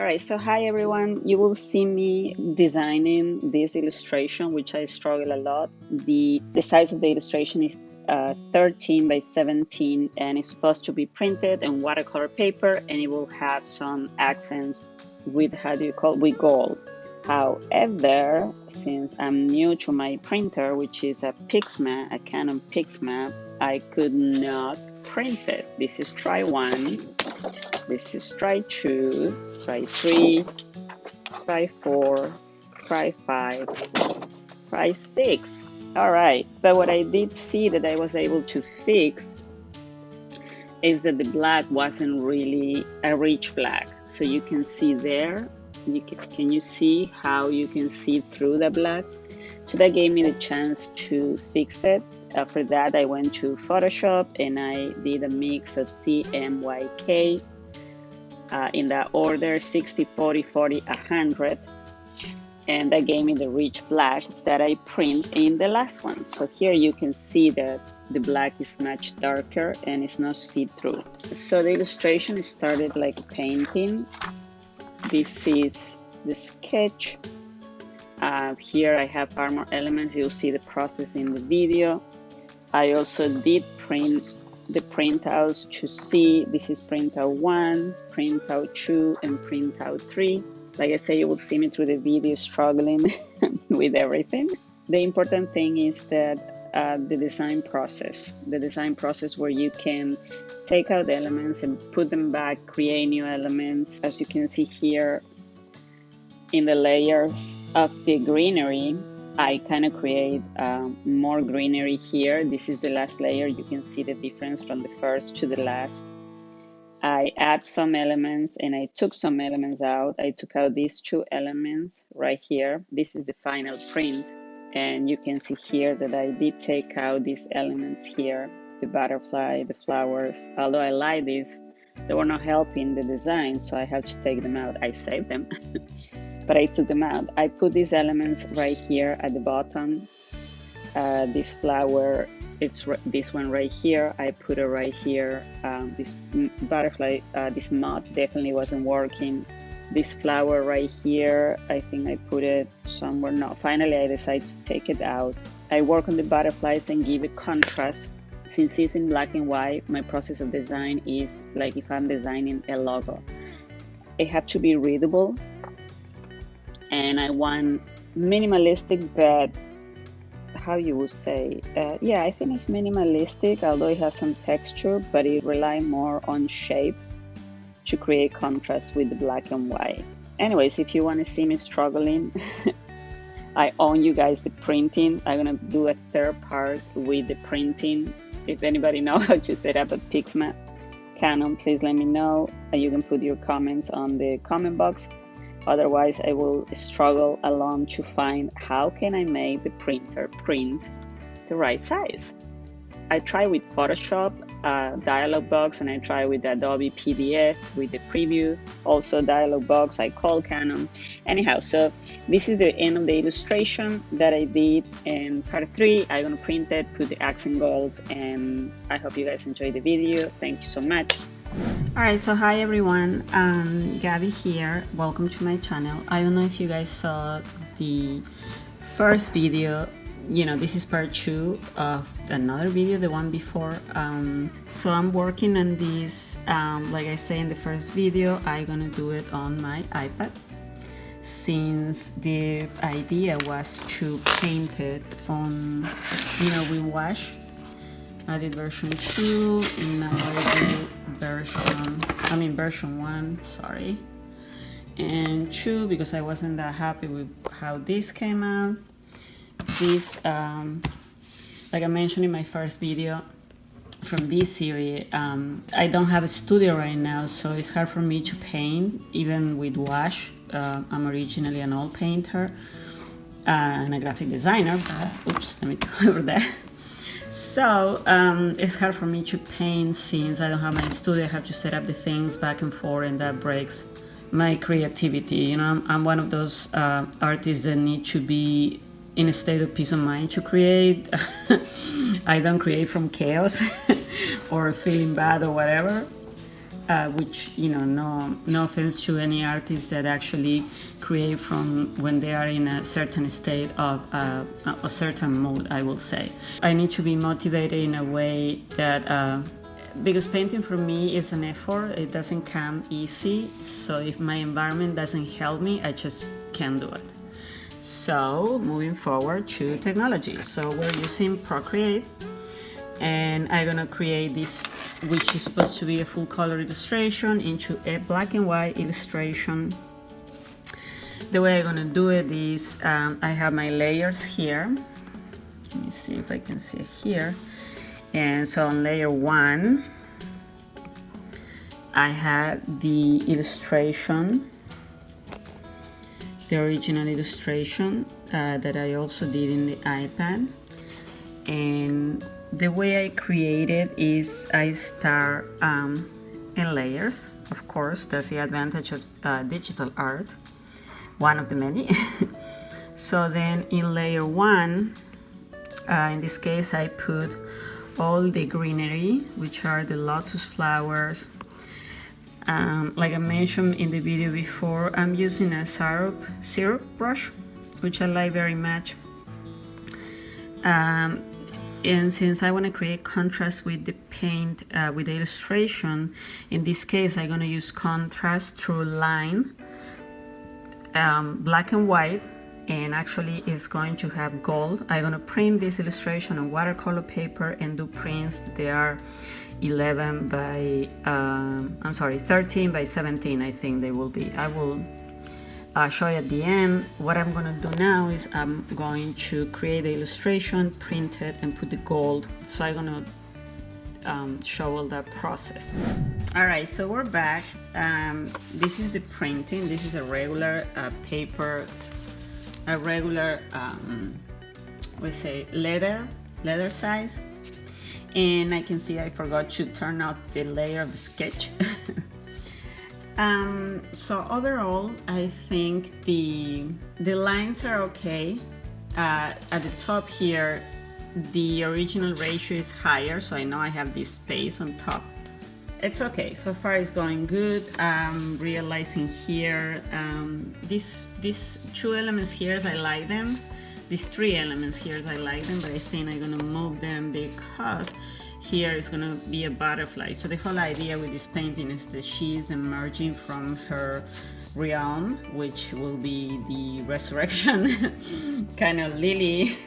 right, so hi everyone. You will see me designing this illustration, which I struggle a lot. The size of the illustration is 13 by 17, and it's supposed to be printed in watercolor paper, and it will have some accents with, with gold. However, since I'm new to my printer, which is a Pixma, a Canon Pixma, I could not print it. This is try one. This is try two, try three, try four, try five, try six. All right, but what I did see that I was able to fix is that the black wasn't really a rich black. So you can see there, can you see how you can see through the black? So that gave me the chance to fix it. After that, I went to Photoshop and I did a mix of CMYK. In that order, 60, 40, 40, 100. And that gave me the rich black that I print in the last one. So here you can see that the black is much darker and it's not see-through. So the illustration started like a painting. This is the sketch. Here I have armor elements. You'll see the process in the video. I also did print the printouts to see. This is printout 1, printout 2, and printout 3. Like I say, you will see me through the video struggling with everything. The important thing is that the design process where you can take out elements and put them back, create new elements. As you can see here in the layers of the greenery, I kind of create more greenery here. This is the last layer. You can see the difference from the first to the last. I add some elements and I took some elements out. I took out these 2 elements right here. This is the final print. And you can see here that I did take out these elements here, the butterfly, the flowers. Although I like these, they were not helping the design, so I have to take them out. I saved them. But I took them out. I put these elements right here at the bottom. This flower, it's this one right here. I put it right here. This butterfly, this moth definitely wasn't working. This flower right here, I think I put it somewhere. No, finally I decided to take it out. I work on the butterflies and give it contrast. Since it's in black and white, my process of design is like if I'm designing a logo. It has to be readable. And I want minimalistic, but how you would say, yeah, I think it's minimalistic, although it has some texture, but it relies more on shape to create contrast with the black and white. Anyways, if you want to see me struggling, I own you guys the printing. I'm gonna do a third part with the printing. If anybody knows how to set up a Pixma Canon, please let me know. You can put your comments on the comment box. Otherwise, I will struggle along to find how can I make the printer print the right size. I try with Photoshop, dialog box, and I try with Adobe PDF with the preview. Also dialog box, I call Canon. Anyhow, so this is the end of the illustration that I did in part 3. I'm gonna print it, put the accent goals, and I hope you guys enjoyed the video. Thank you so much. Alright, so hi everyone, Gabby here. Welcome to my channel. I don't know if you guys saw the first video. You know, this is part 2 of another video, the one before. So I'm working on this, like I say in the first video, I'm gonna do it on my iPad. Since the idea was to paint it on, with wash. I did version 2, and now I do version 1, sorry. And 2, because I wasn't that happy with how this came out. This, like I mentioned in my first video from this series, I don't have a studio right now, so it's hard for me to paint, even with wash. I'm originally an oil painter and a graphic designer, but, oops, let me cover that. So it's hard for me to paint since I don't have my studio. I have to set up the things back and forth, and that breaks my creativity. I'm one of those artists that need to be in a state of peace of mind to create. I don't create from chaos or feeling bad or whatever. which, you know, no offense to any artists that actually create from when they are in a certain state of a certain mood, I will say. I need to be motivated in a way that, because painting for me is an effort, it doesn't come easy, so if my environment doesn't help me, I just can't do it. So moving forward to technology. So we're using Procreate, and I'm gonna create this, which is supposed to be a full color illustration, into a black and white illustration. The way I'm gonna do it is I have my layers here. Let me see if I can see it here. And so on layer 1, I had the illustration, the original illustration that I also did in the iPad. And the way I create it is I start in layers. Of course, that's the advantage of digital art, one of the many. So then in layer 1, in this case, I put all the greenery, which are the lotus flowers. Like I mentioned in the video before, I'm using a syrup brush, which I like very much. And since I want to create contrast with the paint, with the illustration, in this case I'm going to use contrast through line, black and white, and actually it's going to have gold. I'm going to print this illustration on watercolor paper and do prints. They are 13 by 17, I think they will be. I will show you at the end. What I'm going to do now is I'm going to create the illustration, print it, and put the gold. So I'm going to show all that process. All right, so we're back. This is the printing. This is a regular paper, a regular we say leather size. And I can see I forgot to turn out the layer of the sketch. So overall, I think the lines are okay. At the top here, the original ratio is higher, so I know I have this space on top. It's okay, so far it's going good. Realizing here, these 2 elements here, I like them. These 3 elements here, I like them, but I think I'm gonna move them because here is gonna be a butterfly. So the whole idea with this painting is that she is emerging from her realm, which will be the resurrection, kind of lily,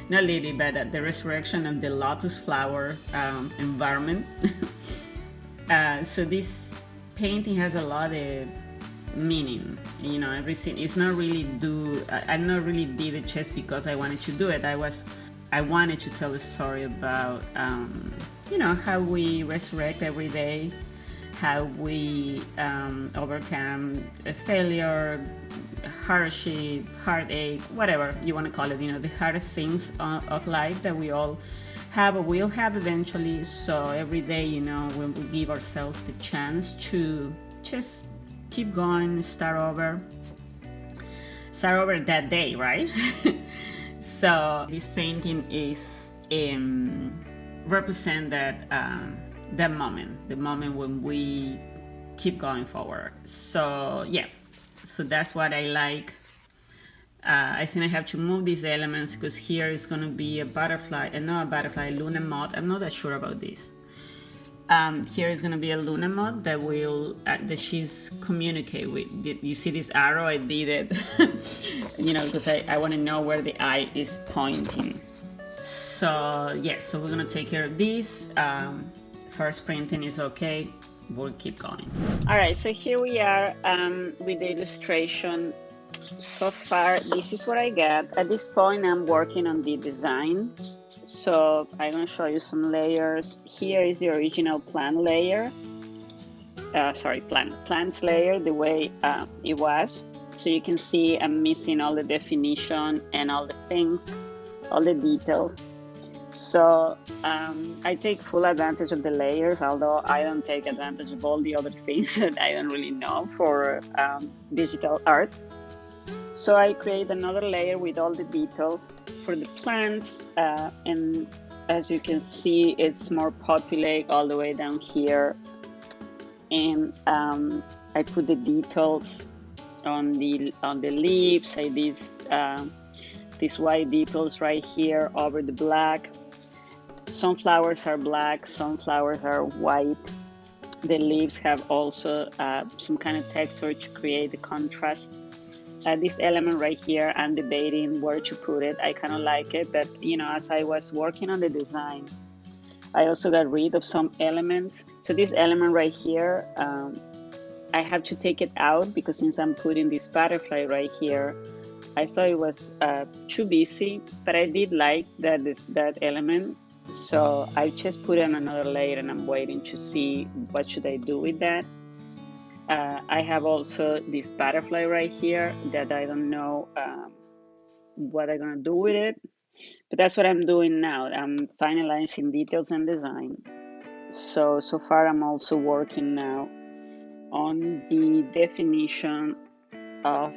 not lily, but the resurrection of the lotus flower environment. So this painting has a lot of meaning, you know, everything. It's not really I not really did it just because I wanted to do it. I wanted to tell a story about you know, how we resurrect every day, how we overcome a failure, hardship, heartache, whatever you want to call it, you know, the hard things of life that we all have or will have eventually. So every day, you know, when we give ourselves the chance to just keep going, start over that day, right? So this painting is represent that moment, the moment when we keep going forward. So yeah, so that's what I like. I think I have to move these elements because here is going to be a butterfly, not a butterfly, Luna moth. I'm not that sure about this. Here is going to be a Luna moth that will that she's communicate with. You see this arrow? I did it, you know, because I want to know where the eye is pointing. So yeah, so we're going to take care of this. First printing is okay. We'll keep going. All right, so here we are with the illustration. So far, this is what I got. At this point, I'm working on the design. So I'm going to show you some layers. Here is the original plant layer. Plants layer, the way it was. So you can see I'm missing all the definition and all the things, all the details. So I take full advantage of the layers, although I don't take advantage of all the other things that I don't really know for digital art. So I create another layer with all the details for the plants, and as you can see, it's more populate all the way down here. and I put the details on the leaves. I did these white details right here over the black. Some flowers are black, some flowers are white. The leaves have also some kind of texture to create the contrast. This element right here, I'm debating where to put it. I kind of like it, but you know, as I was working on the design, I also got rid of some elements. So this element right here, I have to take it out because since I'm putting this butterfly right here, I thought it was too busy, but I did like that element. So I just put it on another layer and I'm waiting to see what should I do with that. I have also this butterfly right here that I don't know what I'm gonna do with it, but that's what I'm doing now. I'm finalizing details and design. So far I'm also working now on the definition of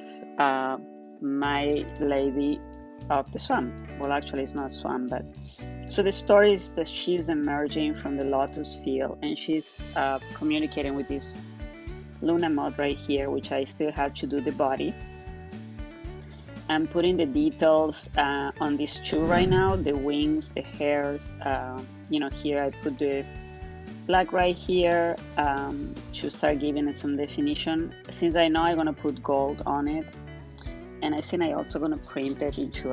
my lady of the swan. Well, actually it's not swan, but so the story is that she's emerging from the lotus field and she's communicating with this Luna mod right here, which I still have to do the body. I'm putting the details on these two right now, the wings, the hairs. You know, here I put the black right here to start giving it some definition. Since I know I'm gonna put gold on it, and I think I also gonna print it into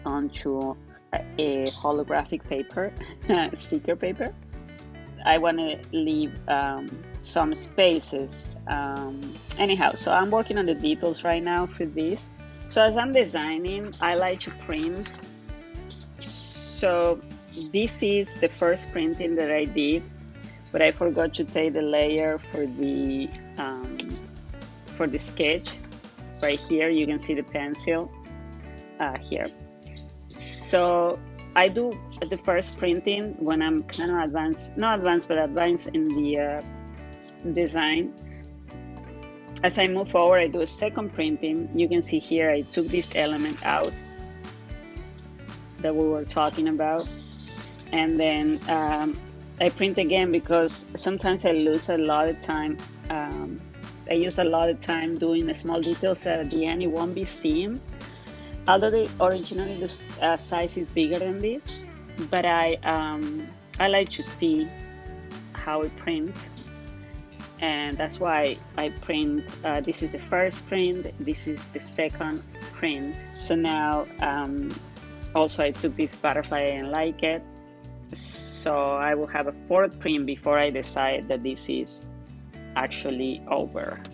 onto a holographic paper, sticker paper. I want to leave some spaces. Anyhow, so I'm working on the details right now for this. So as I'm designing, I like to print. So this is the first printing that I did, but I forgot to take the layer for the sketch. Right here, you can see the pencil here. So I do the first printing when I'm kind of advanced in the design. As I move forward, I do a second printing. You can see here I took this element out that we were talking about, and then I print again because sometimes I lose a lot of time. I use a lot of time doing the small details that at the end it won't be seen. Although originally the size is bigger than this, but I like to see how it prints, and that's why I print. This is the first print. This is the second print. So now, also I took this butterfly and like it. So I will have a fourth print before I decide that this is actually over.